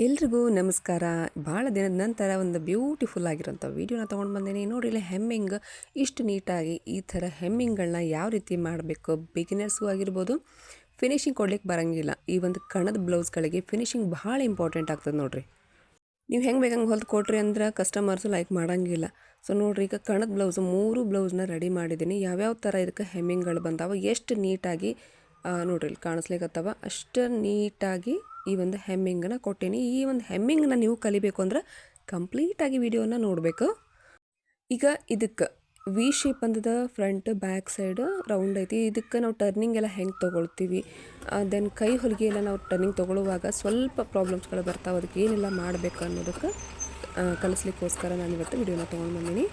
ಎಲ್ರಿಗೂ ನಮಸ್ಕಾರ. ಭಾಳ ದಿನದ ನಂತರ ಒಂದು ಬ್ಯೂಟಿಫುಲ್ ಆಗಿರೋಂಥ ವೀಡಿಯೋನ ತೊಗೊಂಡು ಬಂದೀನಿ. ನೋಡಿರಿ ಇಲ್ಲಿ ಹೆಮ್ಮಿಂಗ್ ಇಷ್ಟು ನೀಟಾಗಿ ಈ ಥರ ಹೆಮ್ಮಿಂಗ್ಗಳನ್ನ ಯಾವ ರೀತಿ ಮಾಡಬೇಕು, ಬಿಗಿನರ್ಸ್ಗೂ ಆಗಿರ್ಬೋದು, ಫಿನಿಶಿಂಗ್ ಕೊಡ್ಲಿಕ್ಕೆ ಬರೋಂಗಿಲ್ಲ. ಈ ಒಂದು ಕಣದ ಬ್ಲೌಸ್ಗಳಿಗೆ ಫಿನಿಶಿಂಗ್ ಭಾಳ ಇಂಪಾರ್ಟೆಂಟ್ ಆಗ್ತದೆ ನೋಡಿರಿ. ನೀವು ಹೆಂಗೆ ಬೇಕಂಗೆ ಹೊಲ್ದು ಕೊಟ್ರಿ ಅಂದ್ರೆ ಕಸ್ಟಮರ್ಸು ಲೈಕ್ ಮಾಡೋಂಗಿಲ್ಲ. ಸೊ ನೋಡಿರಿ, ಈಗ ಕಣದ ಬ್ಲೌಸು 3 ಬ್ಲೌಸ್ನ ರೆಡಿ ಮಾಡಿದ್ದೀನಿ. ಯಾವ್ಯಾವ ಥರ ಇದಕ್ಕೆ ಹೆಮ್ಮಿಂಗ್ಗಳು ಬಂದಾವ, ಎಷ್ಟು ನೀಟಾಗಿ ನೋಡ್ರಿ ಇಲ್ಲಿ ಕಾಣಿಸ್ಲಿಕ್ಕತ್ತವ, ಅಷ್ಟು ನೀಟಾಗಿ ಈ ಒಂದು ಹೆಮ್ಮಿಂಗನ್ನು ಕೊಟ್ಟೀನಿ. ಈ ಒಂದು ಹೆಮ್ಮಿಂಗನ್ನ ನೀವು ಕಲಿಬೇಕು ಅಂದ್ರೆ ಕಂಪ್ಲೀಟಾಗಿ ವಿಡಿಯೋನ ನೋಡಬೇಕು. ಈಗ ಇದಕ್ಕೆ ವಿ ಶೇಪ್ ಅಂದದ, ಫ್ರಂಟ್ ಬ್ಯಾಕ್ ಸೈಡ್ ರೌಂಡ್ ಐತಿ. ಇದಕ್ಕೆ ನಾವು ಟರ್ನಿಂಗ್ ಎಲ್ಲ ಹೆಂಗೆ ತೊಗೊಳ್ತೀವಿ, ದೆನ್ ಕೈ ಹೊಲಿಗೆ ಎಲ್ಲ ನಾವು ಟರ್ನಿಂಗ್ ತೊಗೊಳ್ಳುವಾಗ ಸ್ವಲ್ಪ ಪ್ರಾಬ್ಲಮ್ಸ್ಗಳು ಬರ್ತಾವೆ. ಅದಕ್ಕೆ ಏನೆಲ್ಲ ಮಾಡಬೇಕು ಅನ್ನೋದಕ್ಕೆ ಕಲಿಸ್ಲಿಕ್ಕೋಸ್ಕರ ನಾನು ಇವತ್ತು ವಿಡಿಯೋನ ತೊಗೊಂಡು ಬಂದೀನಿ.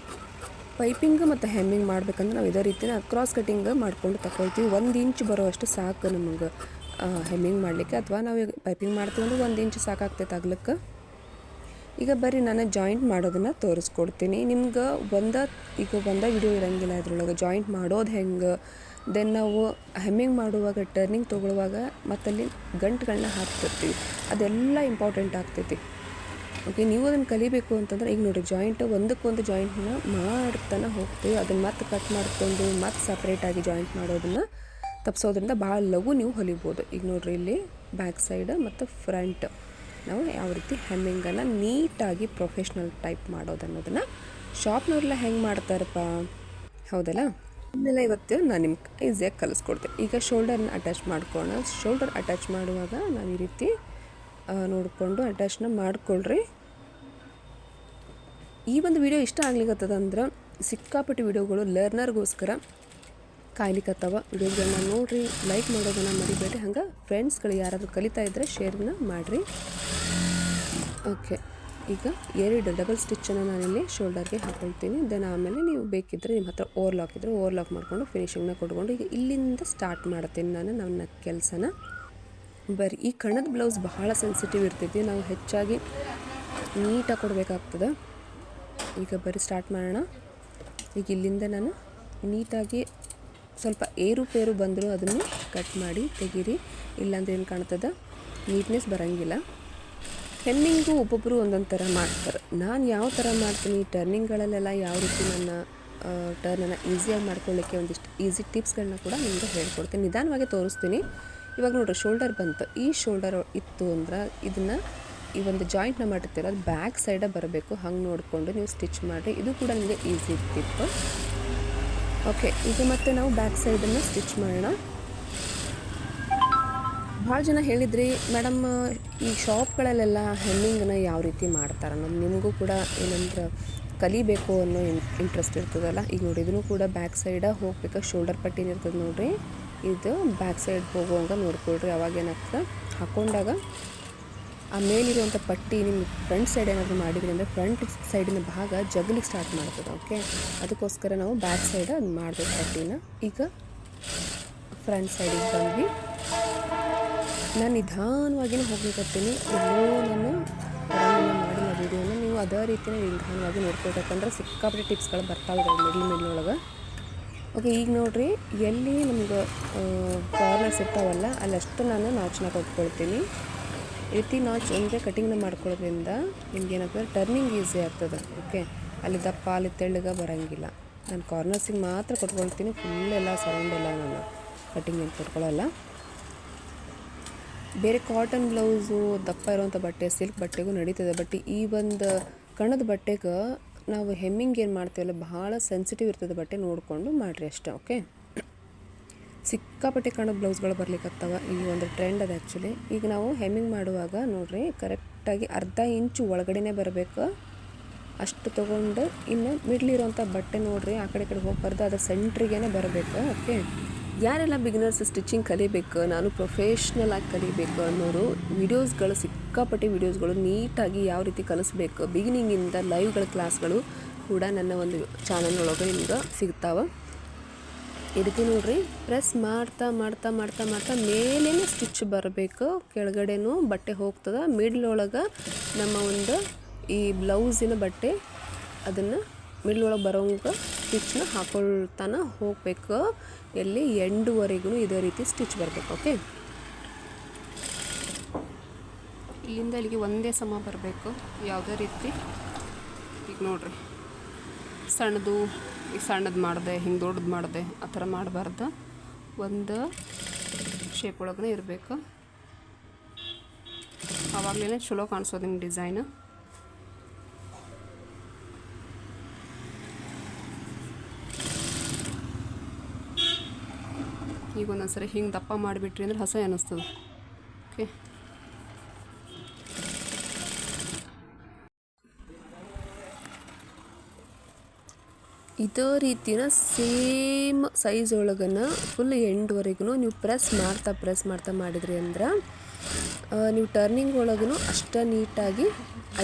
ಪೈಪಿಂಗ್ ಮತ್ತು ಹೆಮ್ಮಿಂಗ್ ಮಾಡ್ಬೇಕಂದ್ರೆ ನಾವು ಇದೇ ರೀತಿನ ಕ್ರಾಸ್ ಕಟ್ಟಿಂಗ್ ಮಾಡ್ಕೊಂಡು ತಗೊಳ್ತೀವಿ. 1 ಇಂಚ್ ಬರೋಷ್ಟು ಸಾಕು ನಮಗೆ ಹೆಮ್ಮಿಂಗ್ ಮಾಡಲಿಕ್ಕೆ. ಅಥವಾ ನಾವು ಪೈಪಿಂಗ್ ಮಾಡ್ತೀವಿ ಅಂದ್ರೆ 1 ಇಂಚ್ ಸಾಕಾಗ್ತೈತೆ ಅಗ್ಲಕ್ಕೆ. ಈಗ ಬರೀ ನಾನು ಜಾಯಿಂಟ್ ಮಾಡೋದನ್ನು ತೋರಿಸ್ಕೊಡ್ತೀನಿ ನಿಮ್ಗೆ. ಈಗ ಒಂದೇ ವಿಡಿಯೋ ಇರೋಂಗಿಲ್ಲ ಇದ್ರೊಳಗೆ. ಜಾಯಿಂಟ್ ಮಾಡೋದು ಹೆಂಗೆ, ದೆನ್ ನಾವು ಹೆಮ್ಮಿಂಗ್ ಮಾಡುವಾಗ ಟರ್ನಿಂಗ್ ತೊಗೊಳ್ಳುವಾಗ ಮತ್ತಲ್ಲಿ ಗಂಟುಗಳನ್ನ ಹಾಕ್ತಿರ್ತೀವಿ, ಅದೆಲ್ಲ ಇಂಪಾರ್ಟೆಂಟ್ ಆಗ್ತೈತಿ. ಓಕೆ, ನೀವು ಅದನ್ನು ಕಲಿಬೇಕು ಅಂತಂದ್ರೆ ಈಗ ನೋಡಿ, ಜಾಯಿಂಟ್ ಒಂದಕ್ಕೊಂದು ಜಾಯಿಂಟ್ನ ಮಾಡ್ತಾನೆ ಹೋಗ್ತೀವಿ. ಅದನ್ನು ಮತ್ತೆ ಕಟ್ ಮಾಡಿಕೊಂಡು ಮತ್ತೆ ಸಪ್ರೇಟಾಗಿ ಜಾಯಿಂಟ್ ಮಾಡೋದನ್ನು ತಪ್ಪಿಸೋದ್ರಿಂದ ಭಾಳ ಲಘು ನೀವು ಹೊಲಿಬೋದು. ಈಗ ನೋಡಿರಿ, ಇಲ್ಲಿ ಬ್ಯಾಕ್ ಸೈಡ್ ಮತ್ತು ಫ್ರಂಟ್ ನಾವು ಯಾವ ರೀತಿ ಹೆಮ್ಮಿಂಗನ್ನು ನೀಟಾಗಿ ಪ್ರೊಫೆಷ್ನಲ್ ಟೈಪ್ ಮಾಡೋದು ಅನ್ನೋದನ್ನು ಶಾಪ್ನವ್ರೆಲ್ಲ ಹೆಂಗೆ ಮಾಡ್ತಾರಪ್ಪ, ಹೌದಲ್ಲ, ಇದನ್ನೆಲ್ಲ ಇವತ್ತು ನಾನು ನಿಮ್ಗೆ ಈಸಿಯಾಗಿ ಕಲಿಸ್ಕೊಡ್ತೀನಿ. ಈಗ ಶೋಲ್ಡರ್ನ ಅಟ್ಯಾಚ್ ಮಾಡ್ಕೊಳ್ಳೋಣ. ಶೋಲ್ಡರ್ ಅಟ್ಯಾಚ್ ಮಾಡುವಾಗ ನಾವು ಈ ರೀತಿ ನೋಡಿಕೊಂಡು ಅಟ್ಯಾಚ್ನ ಮಾಡ್ಕೊಳ್ರಿ. ಈ ಒಂದು ವಿಡಿಯೋ ಇಷ್ಟ ಆಗ್ಲಿಕ್ಕತ್ತದ ಅಂದ್ರೆ ಸಿಕ್ಕಾಪಟ್ಟಿ ವಿಡಿಯೋಗಳು ಲರ್ನರ್ಗೋಸ್ಕರ ಕಾಯ್ಲಿಕ್ಕತ್ತವ. ವಿಡಿಯೋಗಳನ್ನ ನೋಡಿರಿ, ಲೈಕ್ ಮಾಡೋದನ್ನು ಮರಿಬೇಡಿ. ಹಂಗೆ ಫ್ರೆಂಡ್ಸ್ಗಳು ಯಾರಾದರೂ ಕಲಿತಾ ಇದ್ದರೆ ಶೇರ್ನ ಮಾಡಿರಿ. ಓಕೆ, ಈಗ 2 ಡಬಲ್ ಸ್ಟಿಚ್ಚನ್ನು ನಾನಿಲ್ಲಿ ಶೋಲ್ಡರ್ಗೆ ಹಾಕ್ಕೊಳ್ತೀನಿ. ದೆನ್ ಆಮೇಲೆ ನೀವು ಬೇಕಿದ್ದರೆ ನಿಮ್ಮ ಹತ್ರ ಓವರ್ಲಾಕ್ ಇದ್ದರೆ ಓವರ್ಲಾಕ್ ಮಾಡಿಕೊಂಡು ಫಿನಿಶಿಂಗ್ನ ಕೊಟ್ಕೊಂಡು ಈಗ ಇಲ್ಲಿಂದ ಸ್ಟಾರ್ಟ್ ಮಾಡ್ತೀನಿ ನಾನು ನನ್ನ ಕೆಲಸನ. ಬರೀ ಈ ಕಣದ ಬ್ಲೌಸ್ ಬಹಳ ಸೆನ್ಸಿಟಿವ್ ಇರ್ತೈತಿ, ನಾವು ಹೆಚ್ಚಾಗಿ ನೀಟಾಗಿ ಕೊಡಬೇಕಾಗ್ತದೆ. ಈಗ ಬರೀ ಸ್ಟಾರ್ಟ್ ಮಾಡೋಣ. ಈಗ ಇಲ್ಲಿಂದ ನಾನು ನೀಟಾಗಿ ಸ್ವಲ್ಪ ಏರುಪೇರು ಬಂದರೂ ಅದನ್ನು ಕಟ್ ಮಾಡಿ ತೆಗೀರಿ, ಇಲ್ಲಾಂದ್ರೆ ಏನು ಕಾಣ್ತದೆ, ನೀಟ್ನೆಸ್ ಬರೋಂಗಿಲ್ಲ. ಹೆಮ್ಮಿಂಗು ಒಬ್ಬೊಬ್ಬರು ಒಂದೊಂದು ಥರ ಮಾಡ್ತಾರೆ. ನಾನು ಯಾವ ಥರ ಮಾಡ್ತೀನಿ, ಟರ್ನಿಂಗ್ಗಳಲ್ಲೆಲ್ಲ ಯಾವ ರೀತಿ ನನ್ನ ಟರ್ನನ್ನು ಈಸಿಯಾಗಿ ಮಾಡ್ಕೊಳ್ಳಿಕ್ಕೆ ಒಂದಿಷ್ಟು ಈಸಿ ಟಿಪ್ಸ್ಗಳನ್ನ ಕೂಡ ನಿಮಗೆ ಹೇಳ್ಕೊಡ್ತೀನಿ, ನಿಧಾನವಾಗಿ ತೋರಿಸ್ತೀನಿ. ಇವಾಗ ನೋಡ್ರಿ, ಶೋಲ್ಡರ್ ಬಂತು. ಈ ಶೋಲ್ಡರ್ ಇತ್ತು ಅಂದ್ರೆ ಇದನ್ನು ಈ ಒಂದು ಜಾಯಿಂಟ್ನ ಮಾಡಿರ್ತೀರ, ಅದು ಬ್ಯಾಕ್ ಸೈಡೇ ಬರಬೇಕು. ಹಂಗೆ ನೋಡಿಕೊಂಡು ನೀವು ಸ್ಟಿಚ್ ಮಾಡಿರಿ. ಇದು ಕೂಡ ನಿಮಗೆ ಈಸಿ ಟಿಪ್. ಓಕೆ, ಈಗ ಮತ್ತೆ ನಾವು ಬ್ಯಾಕ್ ಸೈಡನ್ನು ಸ್ಟಿಚ್ ಮಾಡೋಣ. ಭಾಳ ಜನ ಹೇಳಿದ್ರಿ, ಮೇಡಮ್ ಈ ಶಾಪ್ಗಳಲ್ಲೆಲ್ಲ ಹೆಮ್ಮಿಂಗನ್ನ ಯಾವ ರೀತಿ ಮಾಡ್ತಾರೆ ಅನ್ನೋದು ನಿಮಗೂ ಕೂಡ ಏನಂದ್ರೆ ಕಲಿಬೇಕು ಅನ್ನೋ ಇಂಟ್ರೆಸ್ಟ್ ಇರ್ತದಲ್ಲ. ಈಗ ನೋಡಿ, ಇದನ್ನು ಕೂಡ ಬ್ಯಾಕ್ ಸೈಡ ಹೋಗ್ಬೇಕು. ಶೋಲ್ಡರ್ ಪಟ್ಟಿನ ಇರ್ತದೆ ನೋಡಿರಿ, ಇದು ಬ್ಯಾಕ್ ಸೈಡ್ ಹೋಗುವಂಗೆ ನೋಡ್ಕೊಳ್ರಿ. ಅವಾಗೇನಾಗ್ತದೆ, ಹಾಕ್ಕೊಂಡಾಗ ಆ ಮೇಲಿರುವಂಥ ಪಟ್ಟಿ ನಿಮ್ಮ ಫ್ರಂಟ್ ಸೈಡ್ ಏನಾದರೂ ಮಾಡಿದ್ರಿ ಅಂದರೆ ಫ್ರಂಟ್ ಸೈಡಿನ ಭಾಗ ಜಗಲಿಗೆ ಸ್ಟಾರ್ಟ್ ಮಾಡ್ತದೆ. ಓಕೆ, ಅದಕ್ಕೋಸ್ಕರ ನಾವು ಬ್ಯಾಕ್ ಸೈಡ್ ಅದು ಮಾಡಬೇಕು ಪಟ್ಟಿನ. ಈಗ ಫ್ರಂಟ್ ಸೈಡಿಗೆ ಬಂದ್ವಿ. ನಾನು ನಿಧಾನವಾಗಿಯೇ ಹೋಗ್ಲಿಕ್ಕತ್ತೀನಿ. ಎಲ್ಲೋ ನಾನು ಆರಾಮೆಲ್ಲ ಮಾಡಿಲ್ಲ ವೀಡಿಯೋನ. ನೀವು ಅದೇ ರೀತಿಯೇ ನಿಧಾನವಾಗಿ ನೋಡ್ಕೊಳ್ಬೇಕಂದ್ರೆ ಸಿಕ್ಕಾಪಟ್ಟೆ ಟಿಪ್ಸ್ಗಳು ಬರ್ತಾವೆ ಮಿಡ್ಲ್ ಒಳಗೆ. ಓಕೆ, ಈಗ ನೋಡಿರಿ, ಎಲ್ಲಿ ನಮ್ಗೆ ಕಾರ್ನರ್ಸ್ ಇರ್ತಾವಲ್ಲ ಅಲ್ಲಷ್ಟು ನಾನು ನಾಚನ್ನ ಕೊಟ್ಕೊಳ್ತೀನಿ. ಈ ರೀತಿ ನಾಚ್ ಅಂದರೆ ಕಟಿಂಗ್ನ ಮಾಡ್ಕೊಳ್ಳೋದ್ರಿಂದ ನಿಮ್ಗೆ ಏನಾಗ್ತದೆ, ಟರ್ನಿಂಗ್ ಈಸಿ ಆಗ್ತದೆ. ಓಕೆ, ಅಲ್ಲಿ ದಪ್ಪ ಅಲ್ಲಿ ತೆಳ್ಳಗೆ ಬರೋಂಗಿಲ್ಲ. ನಾನು ಕಾರ್ನರ್ಸಿಗೆ ಮಾತ್ರ ಕೊಟ್ಕೊಳ್ತೀನಿ, ಫುಲ್ ಎಲ್ಲ ಸರೌಂಡ್ ಎಲ್ಲ ನಾನು ಕಟಿಂಗ್ ಏನು ಕೊಟ್ಕೊಳ್ಳಲ್ಲ. ಬೇರೆ ಕಾಟನ್ ಬ್ಲೌಸು ದಪ್ಪ ಇರೋವಂಥ ಬಟ್ಟೆ, ಸಿಲ್ಕ್ ಬಟ್ಟೆಗೂ ನಡೀತದೆ. ಬಟ್ ಈ ಒಂದು ಕಣದ ಬಟ್ಟೆಗೆ ನಾವು ಹೆಮ್ಮಿಂಗ್ ಏನು ಮಾಡ್ತೀವಲ್ಲ ಭಾಳ ಸೆನ್ಸಿಟಿವ್ ಇರ್ತದೆ ಬಟ್ಟೆ, ನೋಡಿಕೊಂಡು ಮಾಡಿರಿ ಅಷ್ಟೇ. ಓಕೆ, ಸಿಕ್ಕಾಪಟ್ಟೆ ಕಣದ ಬ್ಲೌಸ್ಗಳು ಬರ್ಲಿಕ್ಕತ್ತವ. ಈ ಒಂದು ಟ್ರೆಂಡ್ ಅದು ಆ್ಯಕ್ಚುಲಿ. ಈಗ ನಾವು ಹೆಮ್ಮಿಂಗ್ ಮಾಡುವಾಗ ನೋಡಿರಿ, ಕರೆಕ್ಟಾಗಿ ಅರ್ಧ ಇಂಚು ಒಳಗಡೆನೇ ಬರಬೇಕು, ಅಷ್ಟು ತೊಗೊಂಡು ಇನ್ನು ಮಿಡ್ಲಿರೋಂಥ ಬಟ್ಟೆ ನೋಡಿರಿ ಆ ಕಡೆ ಹೋಗ್ಬಾರ್ದು, ಅದು ಸೆಂಟ್ರಿಗೇ ಬರಬೇಕು. ಓಕೆ, ಯಾರೆಲ್ಲ ಬಿಗಿನರ್ಸ್ ಸ್ಟಿಚಿಂಗ್ ಕಲಿಬೇಕು, ನಾನು ಪ್ರೊಫೆಷ್ನಲ್ ಆಗಿ ಕಲಿಬೇಕು ಅನ್ನೋರು ವೀಡಿಯೋಸ್ಗಳು, ಸಿಕ್ಕಾಪಟ್ಟೆ ವೀಡಿಯೋಸ್ಗಳು ನೀಟಾಗಿ ಯಾವ ರೀತಿ ಕಲಿಸ್ಬೇಕು, ಬಿಗಿನಿಂಗಿಂದ ಲೈವ್ಗಳ ಕ್ಲಾಸ್ಗಳು ಕೂಡ ನನ್ನ ಒಂದು ಚಾನಲ್ ಒಳಗೆ ನಿಮ್ಗೆ ಸಿಗ್ತಾವೆ. ಈ ರೀತಿ ನೋಡಿರಿ, ಪ್ರೆಸ್ ಮಾಡ್ತಾ ಮಾಡ್ತಾ ಮಾಡ್ತಾ ಮಾಡ್ತಾ ಮೇಲೇ ಸ್ಟಿಚ್ ಬರಬೇಕು, ಕೆಳಗಡೆನೂ ಬಟ್ಟೆ ಹೋಗ್ತದೆ. ಮಿಡ್ಲ್ ಒಳಗೆ ನಮ್ಮ ಒಂದು ಈ ಬ್ಲೌಸಿನ ಬಟ್ಟೆ ಅದನ್ನು ಮಿಡ್ಲ್ ಒಳಗೆ ಬರೋಂಗೆ ಸ್ಟಿಚ್ನ ಹಾಕೊಳ್ತಾನೆ ಹೋಗಬೇಕು. ಎಲ್ಲಿ ಎಂಡುವರೆಗೂ ಇದೇ ರೀತಿ ಸ್ಟಿಚ್ ಬರಬೇಕು. ಓಕೆ, ಇಲ್ಲಿಂದ ಇಲ್ಲಿಗೆ ಒಂದೇ ಸಮ ಬರಬೇಕು, ಯಾವುದೇ ರೀತಿ. ಈಗ ನೋಡಿರಿ, ಸಣ್ಣದು ಈಗ ಸಣ್ಣದು ಮಾಡಿದೆ, ಹಿಂಗೆ ದೊಡ್ಡದು ಮಾಡಿದೆ, ಆ ಥರ ಮಾಡಬಾರ್ದು. ಒಂದು ಶೇಪ್ ಒಳಗೇ ಇರಬೇಕು. ಆವಾಗಲೇ ಚಲೋ ಕಾಣಿಸೋದು ನಿಮ್ಗೆ ಡಿಸೈನು. ಈಗ ಒಂದೊಂದು ಸರಿ ಹಿಂಗೆ ದಪ್ಪ ಮಾಡಿಬಿಟ್ರಿ ಅಂದ್ರೆ ಹಸ ಅನ್ನಿಸ್ತದೆ. ಓಕೆ, ಇದೇ ರೀತಿನ ಸೇಮ್ ಸೈಜ್ ಒಳಗನ ಫುಲ್ ಎಂಡ್ವರೆಗೂ ನೀವು ಪ್ರೆಸ್ ಮಾಡ್ತಾ ಮಾಡಿದ್ರಿ ಅಂದ್ರೆ ನೀವು ಟರ್ನಿಂಗ್ ಒಳಗೂ ಅಷ್ಟು ನೀಟಾಗಿ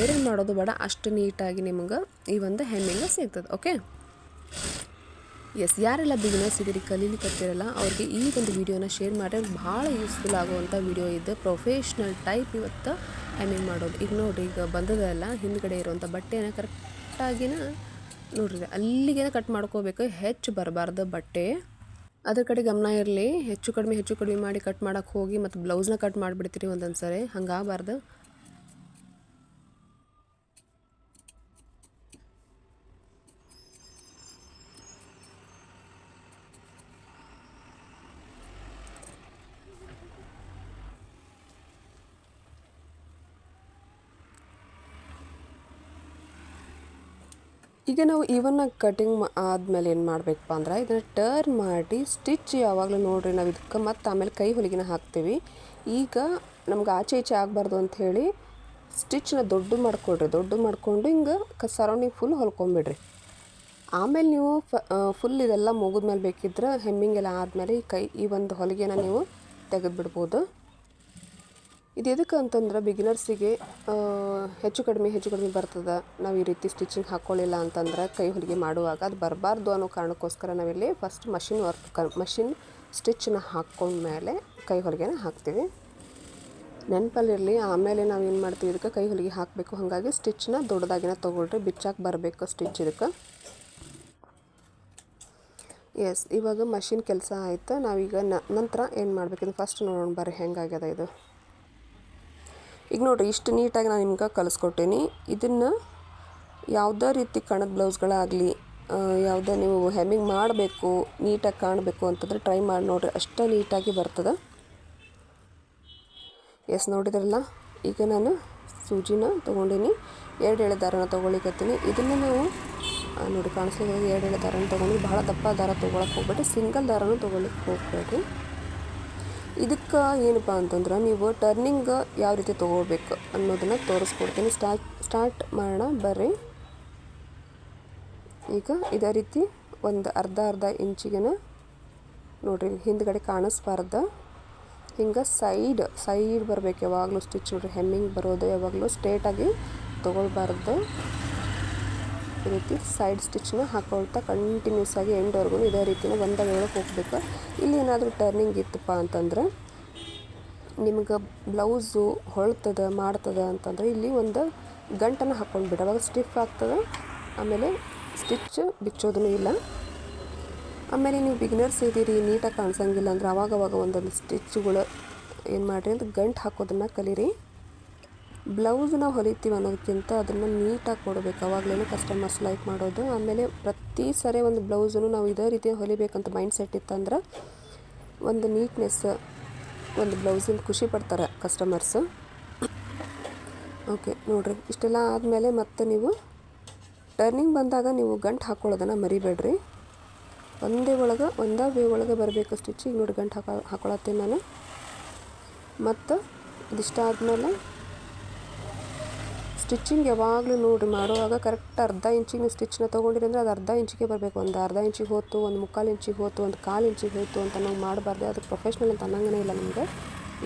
ಐರನ್ ಮಾಡೋದು ಬೇಡ, ಅಷ್ಟು ನೀಟಾಗಿ ನಿಮ್ಗೆ ಈ ಒಂದು ಹೆಮ್ಮಿಂಗ ಸಿಗ್ತದೆ. ಓಕೆ, ಎಸ್, ಯಾರೆಲ್ಲ ಬಿಗಿನರ್ಸ್ ಇದೀರಿ, ಕಲೀಲಿಕ್ಕತ್ತಿರಲ್ಲ, ಅವ್ರಿಗೆ ಈ ಒಂದು ವಿಡಿಯೋನ ಶೇರ್ ಮಾಡಿ. ಭಾಳ ಯೂಸ್ಫುಲ್ ಆಗುವಂಥ ವಿಡಿಯೋ ಇದೆ. ಪ್ರೊಫೆಷ್ನಲ್ ಟೈಪ್ ಇವತ್ತು ಹೆಮ್ಮಿಂಗ್ ಮಾಡೋದು. ಈಗ ನೋಡಿರಿ, ಈಗ ಬಂದದಲ್ಲ ಹಿಂದ್ಗಡೆ ಇರುವಂಥ ಬಟ್ಟೆನ ಕರೆಕ್ಟಾಗಿನ ನೋಡ್ರಿ ಅಲ್ಲಿಗೆ ಕಟ್ ಮಾಡ್ಕೋಬೇಕು, ಹೆಚ್ಚು ಬರಬಾರ್ದು ಬಟ್ಟೆ. ಅದ್ರ ಕಡೆ ಗಮನ ಇರಲಿ. ಹೆಚ್ಚು ಕಡಿಮೆ ಮಾಡಿ ಕಟ್ ಮಾಡೋಕ್ಕೆ ಹೋಗಿ ಮತ್ತು ಬ್ಲೌಸ್ನ ಕಟ್ ಮಾಡಿಬಿಡ್ತೀರಿ ಒಂದೊಂದು ಸರಿ, ಹಂಗಾಗಬಾರ್ದು. ಈಗ ನಾವು ಇವನ್ನಾಗಿ ಕಟಿಂಗ್ ಆದಮೇಲೆ ಏನು ಮಾಡಬೇಕಪ್ಪ ಅಂದ್ರೆ ಇದನ್ನು ಟರ್ನ್ ಮಾಡಿ ಸ್ಟಿಚ್ ಯಾವಾಗಲೂ ನೋಡಿರಿ ನಾವು ಇದಕ್ಕೆ ಮತ್ತು ಆಮೇಲೆ ಕೈ ಹೊಲಿಗೆನ ಹಾಕ್ತೀವಿ. ಈಗ ನಮ್ಗೆ ಆಚೆ ಈಚೆ ಆಗಬಾರ್ದು ಅಂಥೇಳಿ ಸ್ಟಿಚ್ನ ದೊಡ್ಡ ಮಾಡಿಕೊಂಡು ಹಿಂಗೆ ಸರೌಂಡಿಂಗ್ ಫುಲ್ ಹೊಲ್ಕೊಂಬಿಡ್ರಿ. ಆಮೇಲೆ ನೀವು ಫುಲ್ ಇದೆಲ್ಲ ಮುಗಿದ್ಮೇಲೆ ಬೇಕಿದ್ರೆ ಹೆಮ್ಮಿಂಗ್ ಎಲ್ಲ ಆದಮೇಲೆ ಈ ಒಂದು ಹೊಲಿಗೆನ ನೀವು ತೆಗೆದುಬಿಡ್ಬೋದು. ಇದು ಎದಕ್ಕೆ ಅಂತಂದ್ರೆ ಬಿಗಿನರ್ಸಿಗೆ ಹೆಚ್ಚು ಕಡಿಮೆ ಬರ್ತದೆ. ನಾವು ಈ ರೀತಿ ಸ್ಟಿಚಿಂಗ್ ಹಾಕ್ಕೊಳ್ಳಿಲ್ಲ ಅಂತಂದ್ರೆ ಕೈ ಹೊಲಿಗೆ ಮಾಡುವಾಗ ಅದು ಬರಬಾರ್ದು ಅನ್ನೋ ಕಾರಣಕ್ಕೋಸ್ಕರ ನಾವಿಲ್ಲಿ ಫಸ್ಟ್ ಮಷಿನ್ ಸ್ಟಿಚ್ಚನ್ನ ಹಾಕ್ಕೊಂಡ್ಮೇಲೆ ಕೈ ಹೊಲಿಗೆನ ಹಾಕ್ತೀವಿ. ನೆನಪಲ್ಲಿರಲಿ. ಆಮೇಲೆ ನಾವು ಏನು ಮಾಡ್ತೀವಿ, ಇದಕ್ಕೆ ಕೈ ಹೊಲಿಗೆ ಹಾಕಬೇಕು. ಹಾಗಾಗಿ ಸ್ಟಿಚ್ನ ದೊಡ್ಡದಾಗಿನ ತೊಗೊಳ್ರಿ, ಬಿಚ್ಚಾಕೆ ಬರಬೇಕು ಸ್ಟಿಚ್ ಇದಕ್ಕೆ. ಎಸ್, ಇವಾಗ ಮಷಿನ್ ಕೆಲಸ ಆಯಿತು. ನಾವೀಗ ನಂತರ ಏನು ಮಾಡಬೇಕು, ಇದು ಫಸ್ಟ್ ನೋಡೋಣ ಬರ್ರಿ ಹೆಂಗಾಗ್ಯದ ಇದು. ಈಗ ನೋಡಿರಿ, ಇಷ್ಟು ನೀಟಾಗಿ ನಾನು ನಿಮ್ಗೆ ಕಲಿಸ್ಕೊಟ್ಟೀನಿ. ಇದನ್ನು ಯಾವುದೇ ರೀತಿ ಕಣದ ಬ್ಲೌಸ್ಗಳಾಗಲಿ, ಯಾವುದೇ ನೀವು ಹೆಮ್ಮಿಂಗ್ ಮಾಡಬೇಕು, ನೀಟಾಗಿ ಕಾಣಬೇಕು ಅಂತಂದರೆ ಟ್ರೈ ಮಾಡಿ ನೋಡಿರಿ, ಅಷ್ಟೇ ನೀಟಾಗಿ ಬರ್ತದೆ. ಎಸ್, ನೋಡಿದ್ರಲ್ಲ, ಈಗ ನಾನು ಸೂಜಿನ ತೊಗೊಂಡೀನಿ, 2 ಎಳೆ ದಾರನ ತೊಗೊಳಿಕತ್ತೀನಿ. ಇದನ್ನು ನಾವು ನೋಡಿ ಕಾಣಿಸ್ಲಿಕ್ಕೆ 2 ಎಳೆ ದಾರನ ತೊಗೊಂಡು ಭಾಳ ದಪ್ಪ ದಾರ ತೊಗೊಳಕ್ಕೆ ಹೋಗ್ಬೇಡಿ, ಸಿಂಗಲ್ ದಾರನೂ ತೊಗೊಳಿಕ್ಕೆ ಹೋಗಬೇಡಿ. ಇದಕ್ಕೆ ಏನಪ್ಪ ಅಂತಂದ್ರೆ ನೀವು ಟರ್ನಿಂಗ್ ಯಾವ ರೀತಿ ತೊಗೋಬೇಕು ಅನ್ನೋದನ್ನು ತೋರಿಸ್ಕೊಡ್ತೀನಿ. ಸ್ಟಾರ್ಟ್ ಮಾಡೋಣ ಬರ್ರಿ. ಈಗ ಇದೇ ರೀತಿ ಒಂದು ಅರ್ಧ ಇಂಚಿಗೆನ ನೋಡಿರಿ, ಹಿಂದ್ಗಡೆ ಕಾಣಿಸ್ಬಾರ್ದು, ಹಿಂಗೆ ಸೈಡ್ ಬರಬೇಕು ಯಾವಾಗಲೂ ಸ್ಟಿಚ್. ನೋಡಿರಿ, ಹೆಮ್ಮಿಂಗ್ ಬರೋದು ಯಾವಾಗಲೂ ಸ್ಟ್ರೇಟಾಗಿ ತೊಗೊಳ್ಬಾರ್ದು. ಈ ರೀತಿ ಸೈಡ್ ಸ್ಟಿಚ್ನ ಹಾಕೊಳ್ತಾ ಕಂಟಿನ್ಯೂಸ್ ಆಗಿ ಎಂಡ್ವರೆಗೂ ಇದೇ ರೀತಿನ ಒಂದಾಗ ಹೇಳಕ್ಕೆ ಹೋಗ್ಬೇಕು. ಇಲ್ಲಿ ಏನಾದರೂ ಟರ್ನಿಂಗ್ ಇತ್ತಪ್ಪ ಅಂತಂದ್ರೆ ನಿಮ್ಗೆ ಬ್ಲೌಸು ಮಾಡ್ತದೆ ಅಂತಂದರೆ ಇಲ್ಲಿ ಒಂದು ಗಂಟನ್ನು ಹಾಕ್ಕೊಂಡ್ಬಿಡ, ಅವಾಗ ಸ್ಟಿಫ್ ಆಗ್ತದೆ. ಆಮೇಲೆ ಸ್ಟಿಚ್ ಬಿಚ್ಚೋದೂ ಇಲ್ಲ. ಆಮೇಲೆ ನೀವು ಬಿಗಿನರ್ಸ್ ಇದ್ದೀರಿ, ನೀಟಾಗಿ ಕಾಣಿಸಂಗಿಲ್ಲ ಅಂದ್ರೆ ಆವಾಗವಾಗ ಒಂದೊಂದು ಸ್ಟಿಚ್ಗಳು ಏನು ಮಾಡಿರಿ ಅಂತ ಗಂಟು ಹಾಕೋದನ್ನು ಕಲೀರಿ. ಬ್ಲೌಸ್ನ ಹೊಲಿತೀವಿ ಅನ್ನೋದಕ್ಕಿಂತ ಅದನ್ನು ನೀಟಾಗಿ ಕೊಡಬೇಕು, ಅವಾಗಲೇ ಕಸ್ಟಮರ್ಸ್ ಲೈಕ್ ಮಾಡೋದು. ಆಮೇಲೆ ಪ್ರತಿ ಸರಿ ಒಂದು ಬ್ಲೌಸನ್ನು ನಾವು ಇದೇ ರೀತಿ ಹೊಲಿಬೇಕಂತ ಮೈಂಡ್ ಸೆಟ್ ಇತ್ತಂದ್ರೆ ಒಂದು ನೀಟ್ನೆಸ್, ಒಂದು ಬ್ಲೌಸಿಂದ ಖುಷಿ ಪಡ್ತಾರೆ ಕಸ್ಟಮರ್ಸು. ಓಕೆ, ನೋಡಿರಿ, ಇಷ್ಟೆಲ್ಲ ಆದಮೇಲೆ ಮತ್ತೆ ನೀವು ಟರ್ನಿಂಗ್ ಬಂದಾಗ ನೀವು ಗಂಟು ಹಾಕ್ಕೊಳ್ಳೋದನ್ನು ಮರಿಬೇಡ್ರಿ. ಒಂದೇ ವೇ ಒಳಗೆ ಬರಬೇಕು ಸ್ಟಿಚ್. ಈಗ ನೋಡಿ, ಗಂಟು ಹಾಕೊಳತ್ತೀನಿ ನಾನು. ಮತ್ತು ಇದಿಷ್ಟ ಆದಮೇಲೆ ಸ್ಟಿಚ್ಚಿಂಗ್ ಯಾವಾಗಲೂ ನೋಡಿರಿ ಮಾಡುವಾಗ ಕರೆಕ್ಟ್ ಅರ್ಧ ಇಂಚಿಗೆ ನೀವು ಸ್ಟಿಚ್ನ ತೊಗೊಂಡಿರಿ ಅಂದರೆ ಅದು ಅರ್ಧ ಇಂಚಿಗೆ ಬರಬೇಕು. ಒಂದು ಅರ್ಧ ಇಂಚಿಗೆ ಹೋಯ್ತು, ಒಂದು 3/4 ಇಂಚಿಗೆ ಹೋಯ್ತು, ಒಂದು 1/4 ಇಂಚಿಗೆ ಹೋಯ್ತು ಅಂತ ನಾವು ಮಾಡಬಾರ್ದು. ಅದಕ್ಕೆ ಪ್ರೊಫೆಷ್ನಲ್ ಅಂತ ಅನ್ನಂಗೇ ಇಲ್ಲ ನಿಮಗೆ.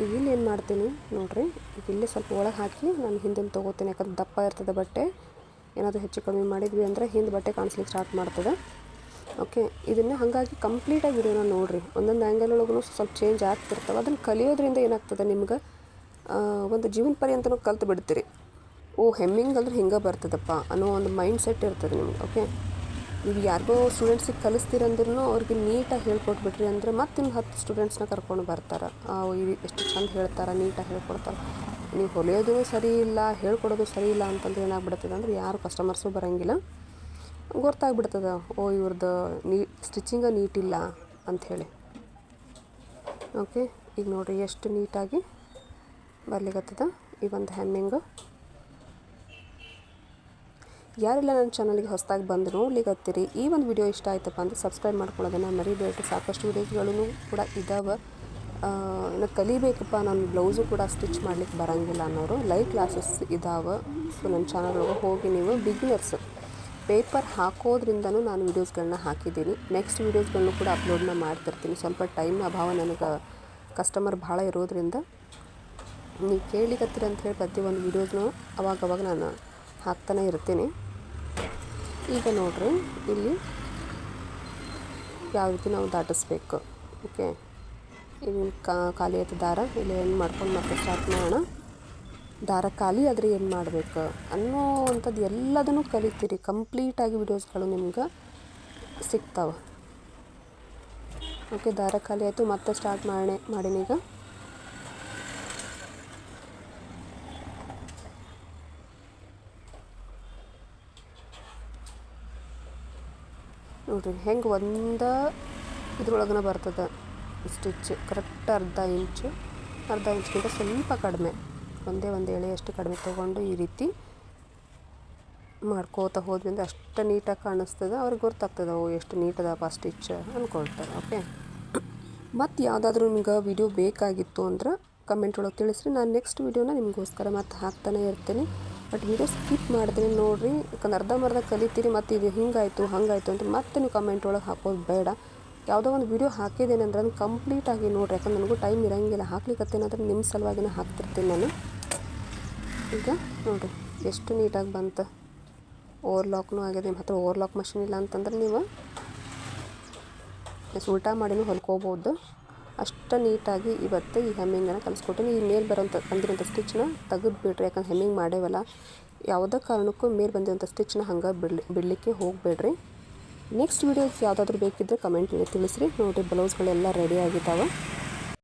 ಈಗ ಇಲ್ಲಿ ಏನು ಮಾಡ್ತೀನಿ ನೋಡಿರಿ, ಈಗ ಇಲ್ಲಿ ಸ್ವಲ್ಪ ಒಳಗೆ ಹಾಕಿ ನಾನು ಹಿಂದಿನ ತೊಗೋತೀನಿ, ಯಾಕಂದ್ರೆ ದಪ್ಪ ಇರ್ತದೆ ಬಟ್ಟೆ. ಏನಾದರೂ ಹೆಚ್ಚು ಕಡಿಮೆ ಮಾಡಿದ್ವಿ ಅಂದರೆ ಹಿಂದೆ ಬಟ್ಟೆ ಕಾಣಿಸ್ಲಿಕ್ಕೆ ಸ್ಟಾರ್ಟ್ ಮಾಡ್ತದೆ. ಓಕೆ, ಇದನ್ನು ಹಾಗಾಗಿ ಕಂಪ್ಲೀಟಾಗಿ ವಿಡಿಯೋನ ನೋಡಿರಿ. ಒಂದೊಂದು ಆ್ಯಂಗಲ್ ಒಳಗೂ ಸ್ವಲ್ಪ ಚೇಂಜ್ ಆಗ್ತಿರ್ತವೆ. ಅದನ್ನು ಕಲಿಯೋದ್ರಿಂದ ಏನಾಗ್ತದೆ, ನಿಮ್ಗೆ ಒಂದು ಜೀವನ ಪರ್ಯಂತನೂ ಕಲ್ತು ಬಿಡ್ತೀರಿ. ಹೆಮ್ಮಿಂಗ್ ಅಂದ್ರೆ ಹಿಂಗೆ ಬರ್ತದಪ್ಪ ಅನ್ನೋ ಒಂದು ಮೈಂಡ್ ಸೆಟ್ ಇರ್ತದೆ ನಿಮ್ಗೆ. ಓಕೆ, ನೀವು ಯಾರಿಗೋ ಸ್ಟೂಡೆಂಟ್ಸಿಗೆ ಕಲಿಸ್ತೀರಂದ್ರೂ ಅವ್ರಿಗೆ ನೀಟಾಗಿ ಹೇಳ್ಕೊಟ್ಬಿಟ್ರಿ ಅಂದರೆ ಮತ್ತೆ ಇನ್ನು 10 ಸ್ಟೂಡೆಂಟ್ಸ್ನ ಕರ್ಕೊಂಡು ಬರ್ತಾರೆ. ಎಷ್ಟು ಚಂದ ಹೇಳ್ತಾರೆ, ನೀಟಾಗಿ ಹೇಳ್ಕೊಡ್ತಾರೆ. ನೀವು ಹೊಲಿಯೋದು ಸರಿ ಇಲ್ಲ, ಹೇಳ್ಕೊಡೋದು ಸರಿ ಇಲ್ಲ ಅಂತಂದ್ರೆ ಏನಾಗ್ಬಿಡ್ತದೆ ಅಂದರೆ ಯಾರು ಕಸ್ಟಮರ್ಸು ಬರೋಂಗಿಲ್ಲ, ಗೊತ್ತಾಗ್ಬಿಡ್ತದೆ ಓ ಇವ್ರದ್ದು ಸ್ಟಿಚಿಂಗ ನೀಟಿಲ್ಲ ಅಂಥೇಳಿ. ಓಕೆ, ಈಗ ನೋಡಿರಿ ಎಷ್ಟು ನೀಟಾಗಿ ಬರ್ಲಿಕ್ಕತ್ತದ ಈ ಒಂದು ಹೆಮ್ಮಿಂಗು. ಯಾರೆಲ್ಲ ನನ್ನ ಚಾನಲ್ಗೆ ಹೊಸದಾಗಿ ಬಂದು ನೋಡ್ಲಿಕ್ಕತ್ತೀರಿ, ಈ ಒಂದು ವಿಡಿಯೋ ಇಷ್ಟ ಆಯ್ತಪ್ಪ ಅಂದರೆ ಸಬ್ಸ್ಕ್ರೈಬ್ ಮಾಡ್ಕೊಳ್ಳೋದನ್ನು ಮರಿಬೇಡ್ರಿ. ಸಾಕಷ್ಟು ವಿಡಿಯೋಸ್ಗಳೂ ಕೂಡ ಇದ್ದಾವೆ. ಇನ್ನು ಕಲಿಬೇಕಪ್ಪ, ನನ್ನ ಬ್ಲೌಸು ಕೂಡ ಸ್ಟಿಚ್ ಮಾಡ್ಲಿಕ್ಕೆ ಬರೋಂಗಿಲ್ಲ ಅನ್ನೋರು ಲೈವ್ ಕ್ಲಾಸಸ್ ಇದ್ದಾವೆ. ಸೊ ನನ್ನ ಚಾನಲ್ ಒಳಗೆ ಹೋಗಿ ನೀವು ಬಿಗಿನರ್ಸ್ ಪೇಪರ್ ಹಾಕೋದ್ರಿಂದನೂ ನಾನು ವೀಡಿಯೋಸ್ಗಳನ್ನ ಹಾಕಿದ್ದೀನಿ. ನೆಕ್ಸ್ಟ್ ವೀಡಿಯೋಸ್ಗಳನ್ನೂ ಕೂಡ ಅಪ್ಲೋಡ್ನ ಮಾಡ್ತಿರ್ತೀನಿ. ಸ್ವಲ್ಪ ಟೈಮ್ನ ಅಭಾವ, ನನಗೆ ಕಸ್ಟಮರ್ ಭಾಳ ಇರೋದ್ರಿಂದ ನೀವು ಕೇಳಿಕತ್ತೀರಿ ಅಂಥೇಳಿ ಪ್ರತಿಯೊಂದು ವೀಡಿಯೋಸ್ನೂ ಅವಾಗವಾಗ ನಾನು ಹಾಕ್ತಾನೆ ಇರ್ತೀನಿ. ಈಗ ನೋಡಿರಿ ಇಲ್ಲಿ ಯಾವ ರೀತಿ ನಾವು ದಾಟಿಸ್ಬೇಕು. ಓಕೆ, ಈಗ ಖಾಲಿ ಆಯ್ತು ದಾರ, ಇಲ್ಲಿ ಏನು ಮಾಡ್ಕೊಂಡು ಮತ್ತೆ ಸ್ಟಾರ್ಟ್ ಮಾಡೋಣ. ದಾರ ಖಾಲಿ ಆದರೆ ಏನು ಮಾಡಬೇಕು ಅನ್ನೋವಂಥದ್ದು ಎಲ್ಲದನ್ನು ಕಲಿತೀರಿ. ಕಂಪ್ಲೀಟಾಗಿ ವಿಡಿಯೋಸ್ಗಳು ನಿಮ್ಗೆ ಸಿಗ್ತಾವೆ. ಓಕೆ, ದಾರ ಖಾಲಿ ಆಯಿತು, ಮತ್ತೆ ಸ್ಟಾರ್ಟ್ ಮಾಡೀನೀಗ. ನೋಡಿರಿ ಹೆಂಗೆ ಒಂದು ಇದ್ರೊಳಗನ ಬರ್ತದೆ ಸ್ಟಿಚ್ ಕರೆಕ್ಟ್ ಅರ್ಧ ಇಂಚ್ಗಿಂತ ಸ್ವಲ್ಪ ಕಡಿಮೆ, ಒಂದೇ ಒಂದು ಎಳೆಯಷ್ಟು ಕಡಿಮೆ ತೊಗೊಂಡು ಈ ರೀತಿ ಮಾಡ್ಕೋತಾ ಹೋದ್ವಿ ಅಂದರೆ ಅಷ್ಟು ನೀಟಾಗಿ ಕಾಣಿಸ್ತದೆ. ಅವ್ರಿಗೆ ಗೊತ್ತಾಗ್ತದೆ ಓ ಎಷ್ಟು ನೀಟದಪ್ಪ ಸ್ಟಿಚ್ ಅಂದ್ಕೊಳ್ತಾರೆ. ಓಕೆ, ಮತ್ತು ಯಾವುದಾದ್ರೂ ನಿಮ್ಗೆ ವಿಡಿಯೋ ಬೇಕಾಗಿತ್ತು ಅಂದ್ರೆ ಕಮೆಂಟ್ ಒಳಗೆ ತಿಳಿಸ್ರಿ. ನಾನು ನೆಕ್ಸ್ಟ್ ವೀಡಿಯೋನ ನಿಮಗೋಸ್ಕರ ಮತ್ತೆ ಹಾಕ್ತಾನೆ ಇರ್ತೀನಿ. ಬಟ್ ವಿಡಿಯೋ ಸ್ಕಿಪ್ ಮಾಡ್ತೀನಿ ನೋಡಿರಿ, ಯಾಕಂದ್ರೆ ಅರ್ಧಂಬರ್ಧ ಕಲಿತೀರಿ ಮತ್ತು ಇದು ಹಿಂಗಾಯಿತು ಹಾಗಾಯಿತು ಅಂತ ಮತ್ತೆ ನೀವು ಕಮೆಂಟ್ ಒಳಗೆ ಹಾಕೋದು ಬೇಡ. ಯಾವುದೋ ಒಂದು ವಿಡಿಯೋ ಹಾಕಿದ್ದೇನೆ ಅಂದ್ರೆ ಅದನ್ನು ಕಂಪ್ಲೀಟಾಗಿ ನೋಡಿರಿ, ಯಾಕಂದ್ರೆ ನನಗೂ ಟೈಮ್ ಇರೋಂಗಿಲ್ಲ. ಹಾಕ್ಲಿಕ್ಕತ್ತೇನಂದ್ರೆ ನಿಮ್ಮ ಸಲುವಾಗಿನ ಹಾಕ್ತಿರ್ತೀನಿ ನಾನು. ಈಗ ನೋಡಿರಿ ಎಷ್ಟು ನೀಟಾಗಿ ಬಂತು. ಓವರ್ಲಾಕ್ನೂ ಆಗಿದೆ. ನಿಮ್ಮ ಹತ್ರ ಓವರ್ಲಾಕ್ ಮಷಿನ್ ಇಲ್ಲ ಅಂತಂದ್ರೆ ನೀವು ಉಲ್ಟಾ ಮಾಡಿನೂ ಹೊಲ್ಕೋಬೋದು. ಅಷ್ಟು ನೀಟಾಗಿ ಇವತ್ತು ಈ ಹೆಮ್ಮಿಂಗನ್ನು ಕಲಿಸ್ಕೊಟ್ಟಿನಿ. ಈ ಮೇಲೆ ಬಂದಿರೋಂಥ ಸ್ಟಿಚ್ನ ತೆಗೆದುಬಿಡ್ರಿ, ಯಾಕಂದ್ರೆ ಹೆಮ್ಮಿಂಗ್ ಮಾಡೇವಲ್ಲ. ಯಾವುದೇ ಕಾರಣಕ್ಕೂ ಮೇಲೆ ಬಂದಿರೋಂಥ ಸ್ಟಿಚ್ನ ಹಂಗೆ ಬಿಡಲಿಕ್ಕೆ ಹೋಗಬೇಡ್ರಿ. ನೆಕ್ಸ್ಟ್ ವೀಡಿಯೋಸ್ ಯಾವುದಾದ್ರೂ ಬೇಕಿದ್ದರೆ ಕಮೆಂಟ್ ತಿಳಿಸ್ರಿ. ನೋಡಿರಿ ಬ್ಲೌಸ್ಗಳೆಲ್ಲ ರೆಡಿ ಆಗಿದ್ದಾವೆ.